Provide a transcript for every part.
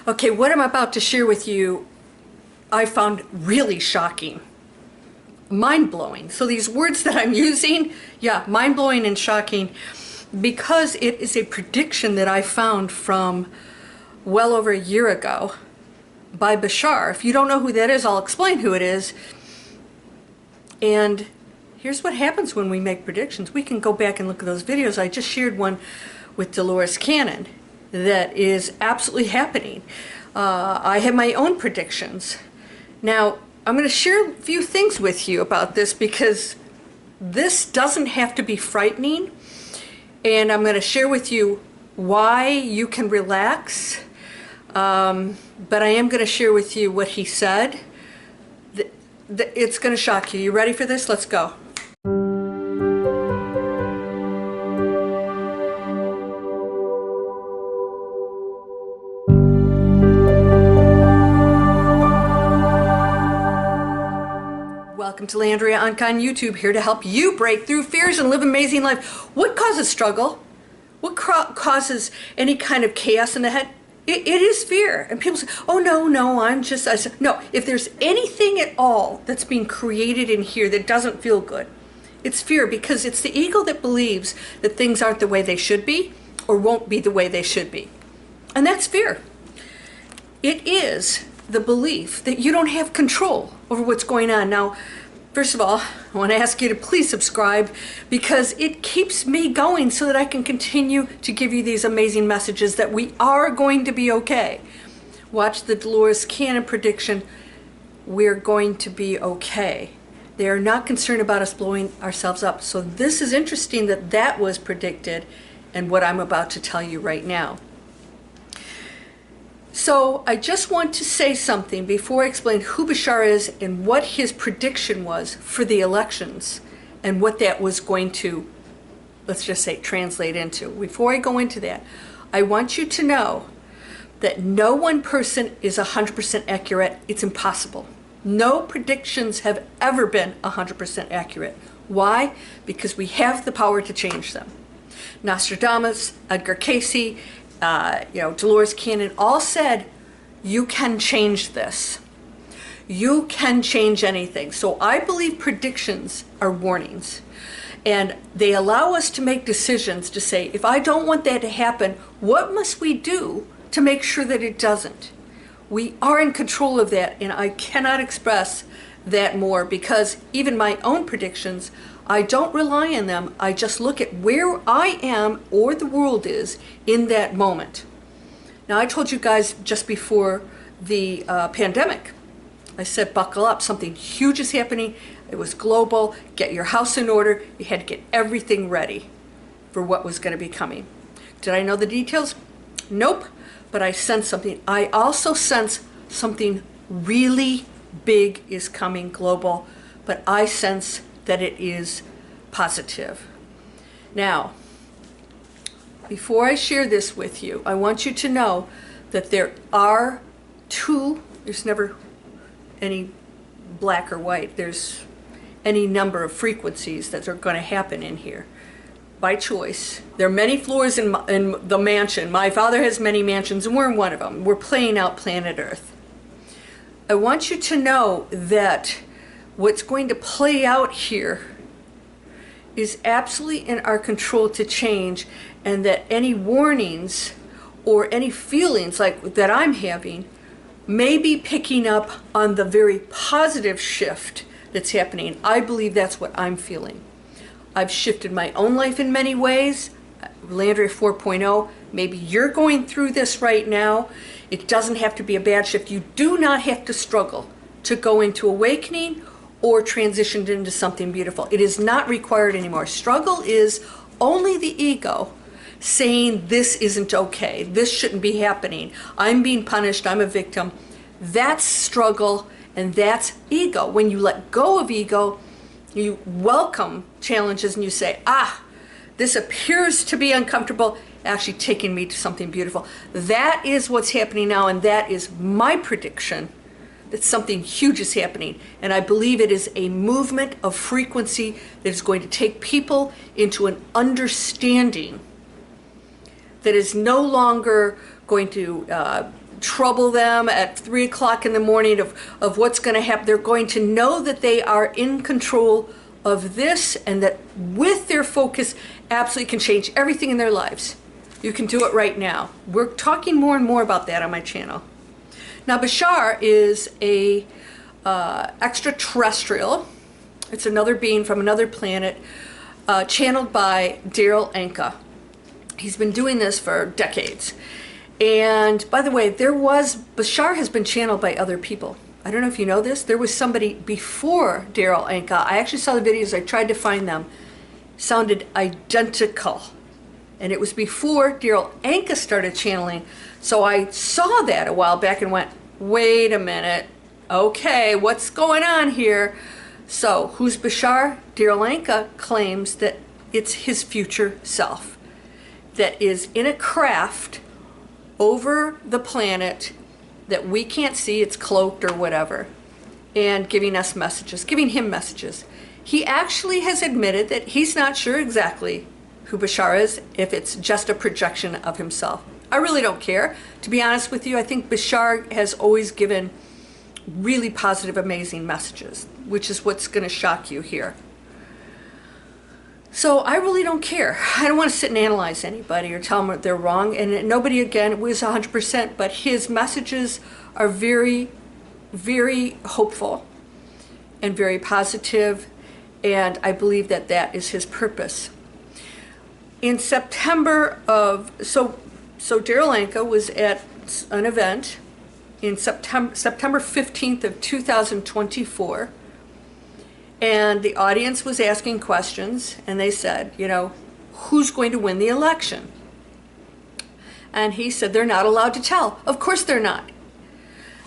Okay, what I'm about to share with you, I found really shocking. Mind-blowing. So these words that I'm using, yeah, mind-blowing and shocking, because it is a prediction that I found from well over a year ago by Bashar. If you don't know who that is, I'll explain who it is. And here's what happens when we make predictions. We can go back and look at those videos. I just shared one with Darryl Anka that is absolutely happening. I have my own predictions. Now, I'm going to share a few things with you about this because this doesn't have to be frightening. And I'm going to share with you why you can relax. But I am going to share with you what he said. It's going to shock you. You ready for this? Let's go. Welcome to Landria Anka on YouTube, here to help you break through fears and live an amazing life. What causes struggle? What causes any kind of chaos in the head? It is fear. And people say, oh, no, no, if there's anything at all that's being created in here that doesn't feel good, it's fear, because it's the ego that believes that things aren't the way they should be or won't be the way they should be. And that's fear. It is the belief that you don't have control over what's going on. Now, first of all, I want to ask you to please subscribe because it keeps me going so that I can continue to give you these amazing messages that we are going to be okay. Watch the Darryl Anka prediction. We're going to be okay. They are not concerned about us blowing ourselves up. So this is interesting that that was predicted and what I'm about to tell you right now. So I just want to say something before I explain who Bashar is and what his prediction was for the elections and what that was going to, let's just say, translate into. Before I go into that, I want you to know that no one person is 100% accurate. It's impossible. No predictions have ever been 100% accurate. Why? Because we have the power to change them. Nostradamus, Edgar Cayce, Darryl Anka all said, you can change this. You can change anything. So I believe predictions are warnings. And they allow us to make decisions to say, if I don't want that to happen, what must we do to make sure that it doesn't? We are in control of that, and I cannot express that more because even my own predictions, I don't rely on them. I just look at where I am or the world is in that moment. Now, I told you guys just before the pandemic, I said, buckle up. Something huge is happening. It was global. Get your house in order. You had to get everything ready for what was going to be coming. Did I know the details? Nope. But I sensed something. I also sense something really big is coming global, but I sense that it is positive. Now, before I share this with you, I want you to know that there are there's never any black or white, there's any number of frequencies that are going to happen in here by choice. There are many floors in the mansion. My father has many mansions and we're in one of them. We're playing out planet Earth. I want you to know that what's going to play out here is absolutely in our control to change, and that any warnings or any feelings like that I'm having may be picking up on the very positive shift that's happening. I believe that's what I'm feeling. I've shifted my own life in many ways. Landria 4.0, maybe you're going through this right now. It doesn't have to be a bad shift. You do not have to struggle to go into awakening or transitioned into something beautiful. It is not required anymore. Struggle is only the ego saying this isn't okay, this shouldn't be happening, I'm being punished, I'm a victim. That's struggle and that's ego. When you let go of ego, you welcome challenges and you say, this appears to be uncomfortable, actually taking me to something beautiful. That is what's happening now, and that is my prediction that something huge is happening. And I believe it is a movement of frequency that is going to take people into an understanding that is no longer going to trouble them at 3 o'clock in the morning of what's going to happen. They're going to know that they are in control of this, and that with their focus absolutely can change everything in their lives. You can do it right now. We're talking more and more about that on my channel. Now, Bashar is a extraterrestrial. It's another being from another planet, channeled by Darryl Anka. He's been doing this for decades. And by the way, Bashar has been channeled by other people. I don't know if you know this. There was somebody before Darryl Anka. I actually saw the videos. I tried to find them. Sounded identical. And it was before Darryl Anka started channeling. So I saw that a while back and went, wait a minute. Okay, what's going on here? So who's Bashar? Darryl Anka claims that it's his future self that is in a craft over the planet that we can't see. It's cloaked or whatever, and giving us messages, giving him messages. He actually has admitted that he's not sure exactly who Bashar is, if it's just a projection of himself. I really don't care. To be honest with you, I think Bashar has always given really positive, amazing messages, which is what's going to shock you here. So I really don't care. I don't want to sit and analyze anybody or tell them that they're wrong. And nobody, again, was 100%, but his messages are very, very hopeful and very positive. And I believe that that is his purpose. In September of, so Darryl Anka was at an event in September 15th of 2024. And the audience was asking questions, and they said, you know, who's going to win the election? And he said they're not allowed to tell. Of course they're not.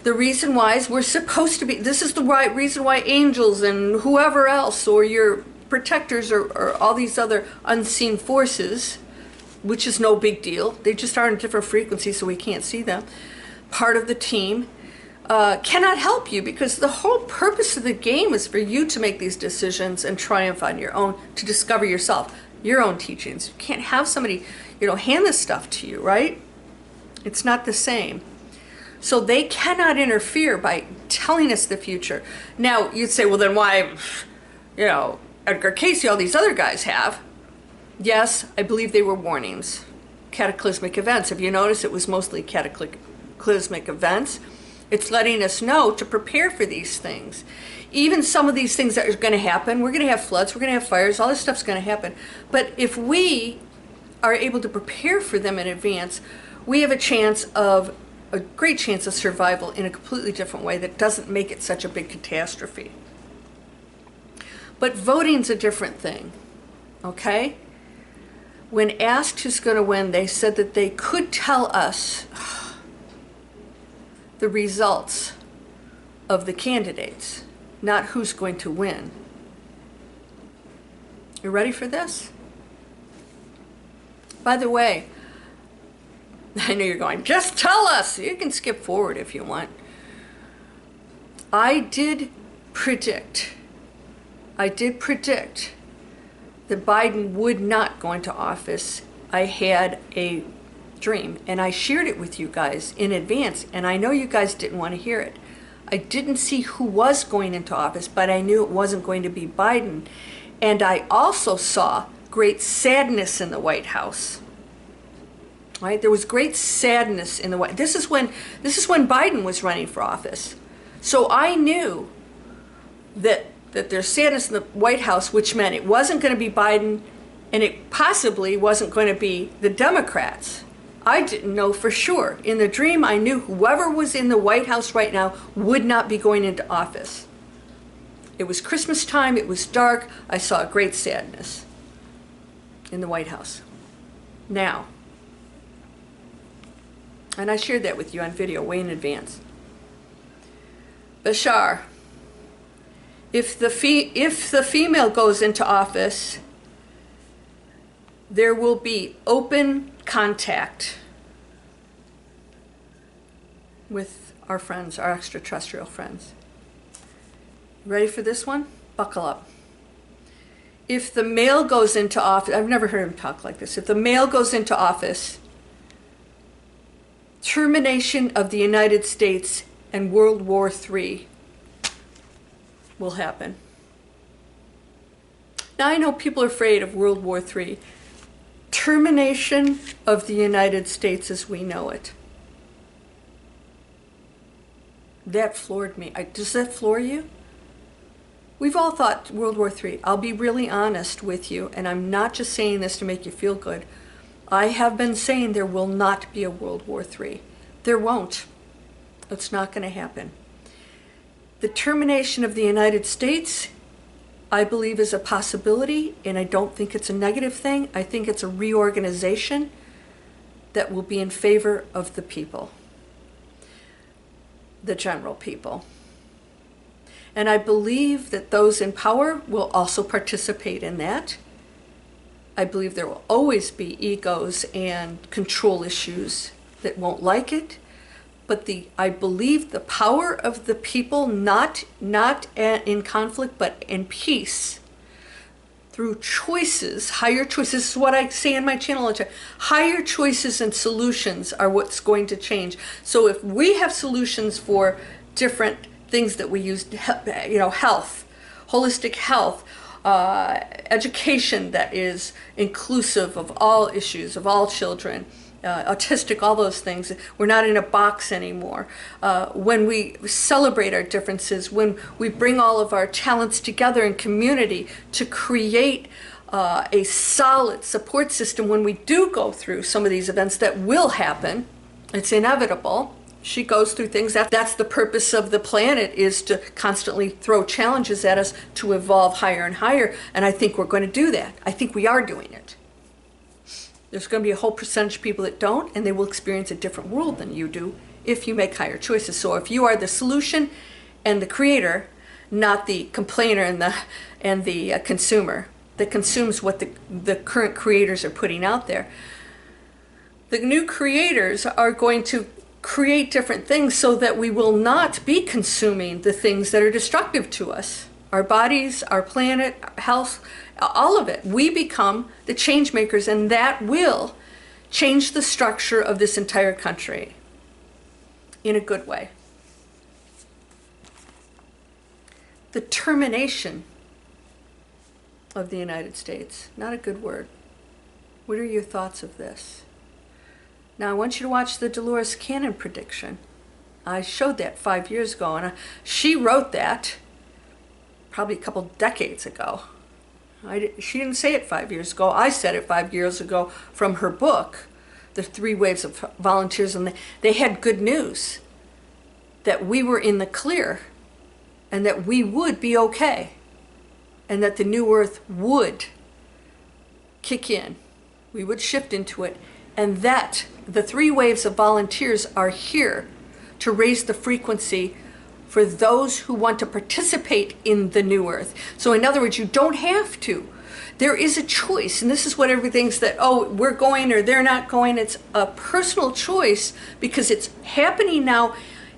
The reason why is we're supposed to be, this is the right reason why angels and whoever else, or your protectors, or all these other unseen forces, which is no big deal, they just are in a different frequency so we can't see them, part of the team, cannot help you, because the whole purpose of the game is for you to make these decisions and triumph on your own, to discover yourself, your own teachings. You can't have somebody, you know, hand this stuff to you, right? It's not the same. So they cannot interfere by telling us the future. Now, you'd say, well, then why, you know, Edgar Casey, all these other guys have. Yes, I believe they were warnings. Cataclysmic events. If you notice, it was mostly cataclysmic events. It's letting us know to prepare for these things. Even some of these things that are going to happen, we're going to have floods, we're going to have fires, all this stuff's going to happen. But if we are able to prepare for them in advance, we have a great chance of survival in a completely different way that doesn't make it such a big catastrophe. But voting's a different thing, okay? When asked who's going to win, they said that they could tell us the results of the candidates, not who's going to win. You ready for this? By the way, I know you're going, just tell us. You can skip forward if you want. I did predict that Biden would not go into office. I had a dream, and I shared it with you guys in advance, and I know you guys didn't want to hear it. I didn't see who was going into office, but I knew it wasn't going to be Biden. And I also saw great sadness in the White House. Right? There was great sadness in the White House. This is when Biden was running for office. So I knew that there's sadness in the White House, which meant it wasn't going to be Biden, and it possibly wasn't going to be the Democrats. I didn't know for sure. In the dream, I knew whoever was in the White House right now would not be going into office. It was Christmas time, it was dark, I saw great sadness in the White House. Now, and I shared that with you on video way in advance. Bashar, if the female goes into office, there will be open contact with our friends, our extraterrestrial friends. Ready for this one? Buckle up. If the male goes into office, I've never heard him talk like this. If the male goes into office, termination of the United States and World War III will happen. Now, I know people are afraid of World War III. Termination of the United States as we know it. That floored me. Does that floor you? We've all thought World War III. I'll be really honest with you, and I'm not just saying this to make you feel good. I have been saying there will not be a World War III. There won't. It's not going to happen. The termination of the United States, I believe, is a possibility, and I don't think it's a negative thing. I think it's a reorganization that will be in favor of the people, the general people. And I believe that those in power will also participate in that. I believe there will always be egos and control issues that won't like it. But I believe the power of the people, not in conflict, but in peace, through choices, higher choices. This is what I say in my channel all the time. Higher choices and solutions are what's going to change. So if we have solutions for different things that we use, health, holistic health, education that is inclusive of all issues, of all children, autistic, all those things. We're not in a box anymore. When we celebrate our differences, when we bring all of our talents together in community to create a solid support system when we do go through some of these events that will happen, it's inevitable. She goes through things. That's the purpose of the planet, is to constantly throw challenges at us to evolve higher and higher. And I think we're going to do that. I think we are doing it. There's going to be a whole percentage of people that don't, and they will experience a different world than you do if you make higher choices. So if you are the solution and the creator, not the complainer and the consumer that consumes what the current creators are putting out there, the new creators are going to create different things so that we will not be consuming the things that are destructive to us. Our bodies, our planet, our health, all of it. We become the change makers, and that will change the structure of this entire country in a good way. The termination of the United States, not a good word. What are your thoughts of this? Now, I want you to watch the Dolores Cannon prediction. I showed that 5 years ago, and she wrote that probably a couple decades ago. She didn't say it 5 years ago. I said it 5 years ago from her book, The 3 Waves of Volunteers, and they had good news that we were in the clear and that we would be okay and that the new earth would kick in. We would shift into it, and that the 3 waves of volunteers are here to raise the frequency for those who want to participate in the new earth. So in other words, you don't have to. There is a choice, and this is what everything's that, oh, we're going or they're not going. It's a personal choice because it's happening now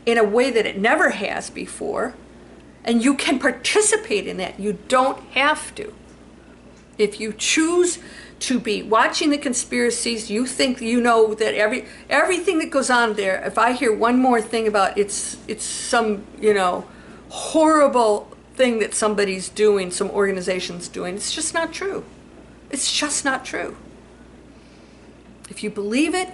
in a way that it never has before, and you can participate in that. You don't have to. If you choose to be watching the conspiracies, you think you know that everything that goes on there, if I hear one more thing about it's some, horrible thing that somebody's doing, some organization's doing, it's just not true. It's just not true. If you believe it,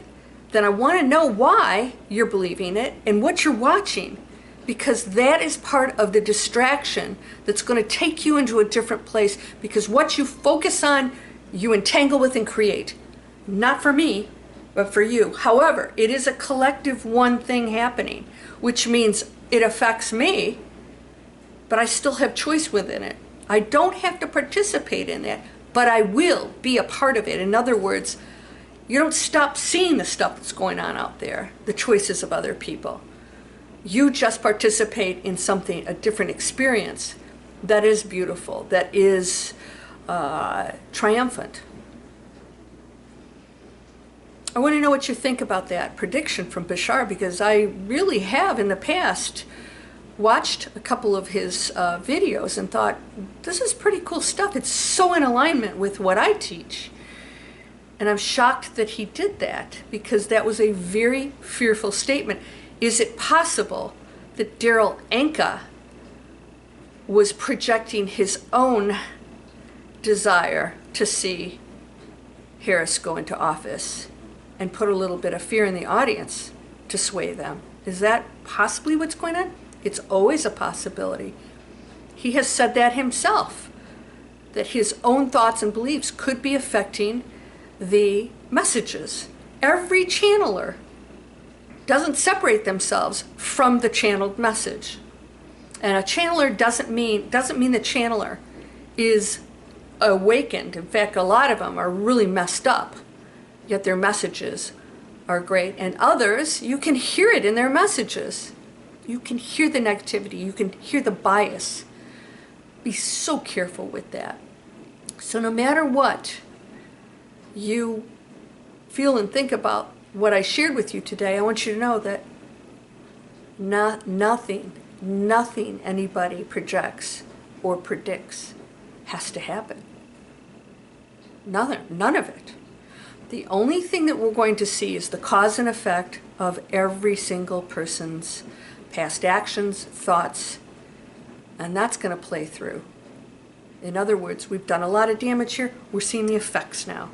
then I want to know why you're believing it and what you're watching, because that is part of the distraction that's going to take you into a different place, because what you focus on, you entangle with and create. Not for me, but for you. However, it is a collective one thing happening, which means it affects me, but I still have choice within it. I don't have to participate in it, but I will be a part of it. In other words, you don't stop seeing the stuff that's going on out there, the choices of other people. You just participate in something, a different experience that is beautiful, that is triumphant. I want to know what you think about that prediction from Bashar, because I really have in the past watched a couple of his videos and thought, this is pretty cool stuff. It's so in alignment with what I teach. And I'm shocked that he did that, because that was a very fearful statement. Is it possible that Darryl Anka was projecting his own desire to see Harris go into office and put a little bit of fear in the audience to sway them? Is that possibly what's going on? It's always a possibility. He has said that himself, that his own thoughts and beliefs could be affecting the messages. Every channeler doesn't separate themselves from the channeled message. And a channeler doesn't mean the channeler is awakened. In fact, a lot of them are really messed up, yet their messages are great. And others, you can hear it in their messages. You can hear the negativity. You can hear the bias. Be so careful with that. So no matter what you feel and think about what I shared with you today, I want you to know that nothing anybody projects or predicts has to happen. None of it. The only thing that we're going to see is the cause and effect of every single person's past actions, thoughts, and that's going to play through. In other words, we've done a lot of damage here. We're seeing the effects now.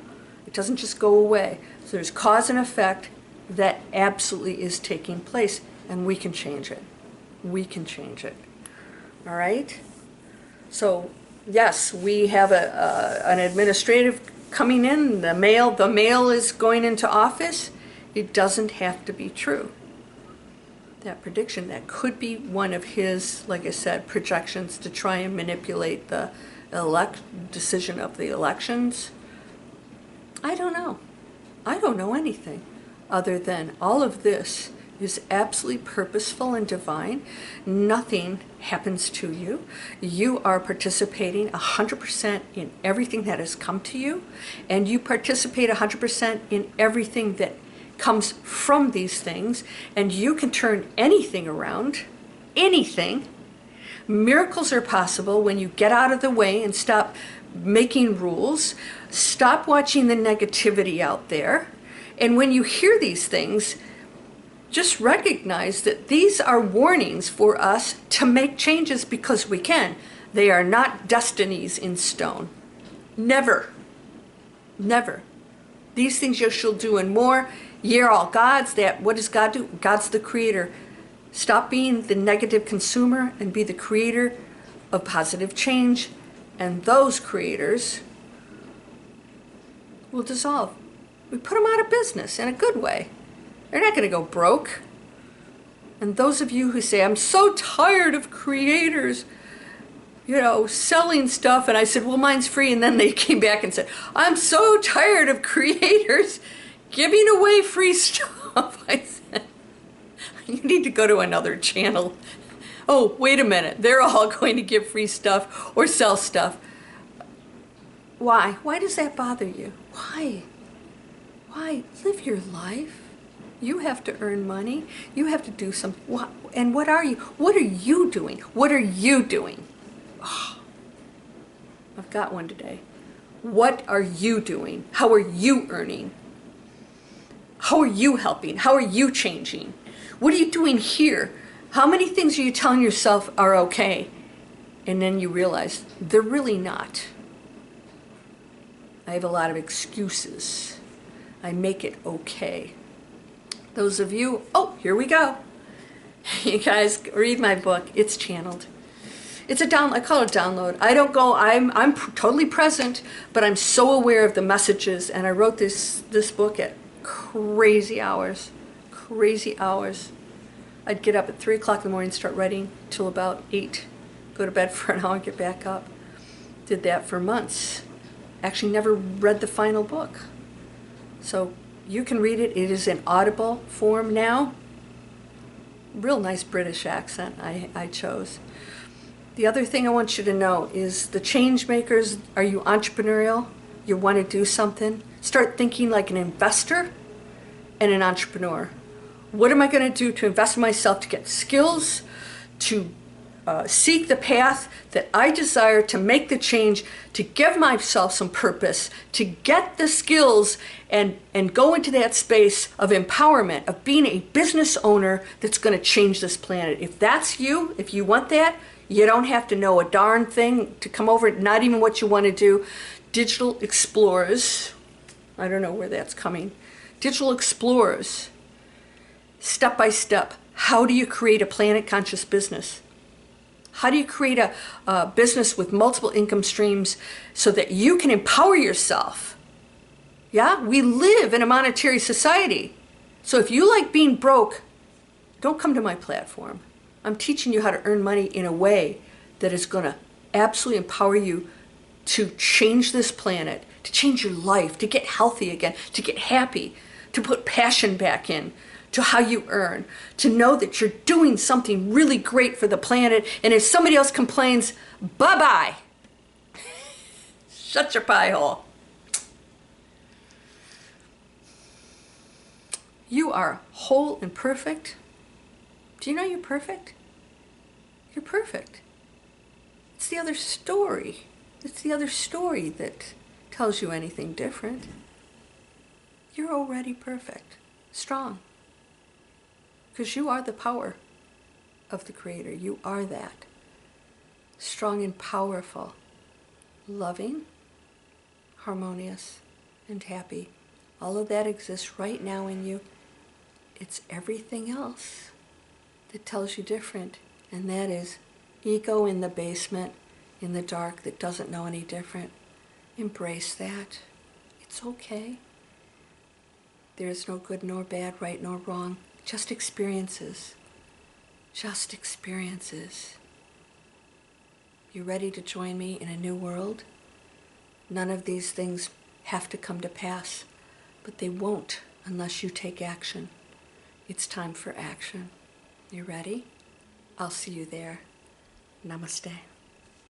It doesn't just go away. So there's cause and effect that absolutely is taking place, and we can change it. We can change it. All right? So, yes, we have an administrative coming in. The mail is going into office. It doesn't have to be true. That prediction, that could be one of his, like I said, projections to try and manipulate the decision of the elections. I don't know. I don't know anything other than all of this is absolutely purposeful and divine. Nothing happens to you. You are participating 100% in everything that has come to you, and you participate 100% in everything that comes from these things, and you can turn anything around, anything. Miracles are possible when you get out of the way and stop making rules, stop watching the negativity out there, and when you hear these things, just recognize that these are warnings for us to make changes because we can. They are not destinies in stone. Never. Never. These things you shall do and more. Ye are all God's. What does God do? God's the creator. Stop being the negative consumer and be the creator of positive change. And those creators will dissolve. We put them out of business in a good way. They're not going to go broke. And those of you who say, I'm so tired of creators, selling stuff. And I said, well, mine's free. And then they came back and said, I'm so tired of creators giving away free stuff. I said, you need to go to another channel. Oh, wait a minute. They're all going to give free stuff or sell stuff. Why? Why does that bother you? Why? Why? Live your life. You have to earn money. You have to do something. And what are you? What are you doing? What are you doing? Oh, I've got one today. What are you doing? How are you earning? How are you helping? How are you changing? What are you doing here? How many things are you telling yourself are okay? And then you realize they're really not. I have a lot of excuses. I make it okay. Those of you, oh, here we go. You guys read my book. It's channeled. It's a download. I call it a download. I don't go, I'm totally present, but I'm so aware of the messages. And I wrote this book at crazy hours. Crazy hours. I'd get up at 3 o'clock in the morning, start writing till about 8. Go to bed for an hour, get back up. Did that for months. Actually never read the final book. So you can read it. It is in Audible form now. Real nice British accent I chose. The other thing I want you to know is the change makers, are you entrepreneurial? You want to do something? Start thinking like an investor and an entrepreneur. What am I going to do to invest in myself to get skills, to seek the path that I desire, to make the change, to give myself some purpose, to get the skills and go into that space of empowerment, of being a business owner that's going to change this planet. If that's you, if you want that, you don't have to know a darn thing to come over, not even what you want to do. Digital Explorers, I don't know where that's coming. Digital Explorers, step by step. How do you create a planet conscious business? How do you create a business with multiple income streams so that you can empower yourself? Yeah, we live in a monetary society. So if you like being broke, don't come to my platform. I'm teaching you how to earn money in a way that is going to absolutely empower you to change this planet, to change your life, to get healthy again, to get happy, to put passion back in to how you earn, to know that you're doing something really great for the planet. And if somebody else complains, bye-bye. Shut your pie hole. You are whole and perfect. Do you know you're perfect? You're perfect. It's the other story. It's the other story that tells you anything different. You're already perfect, strong. Because you are the power of the Creator. You are that. Strong and powerful, loving, harmonious, and happy. All of that exists right now in you. It's everything else that tells you different. And that is ego in the basement, in the dark, that doesn't know any different. Embrace that. It's okay. There is no good nor bad, right nor wrong. Just experiences. Just experiences. You ready to join me in a new world? None of these things have to come to pass, but they won't unless you take action. It's time for action. You ready? I'll see you there. Namaste.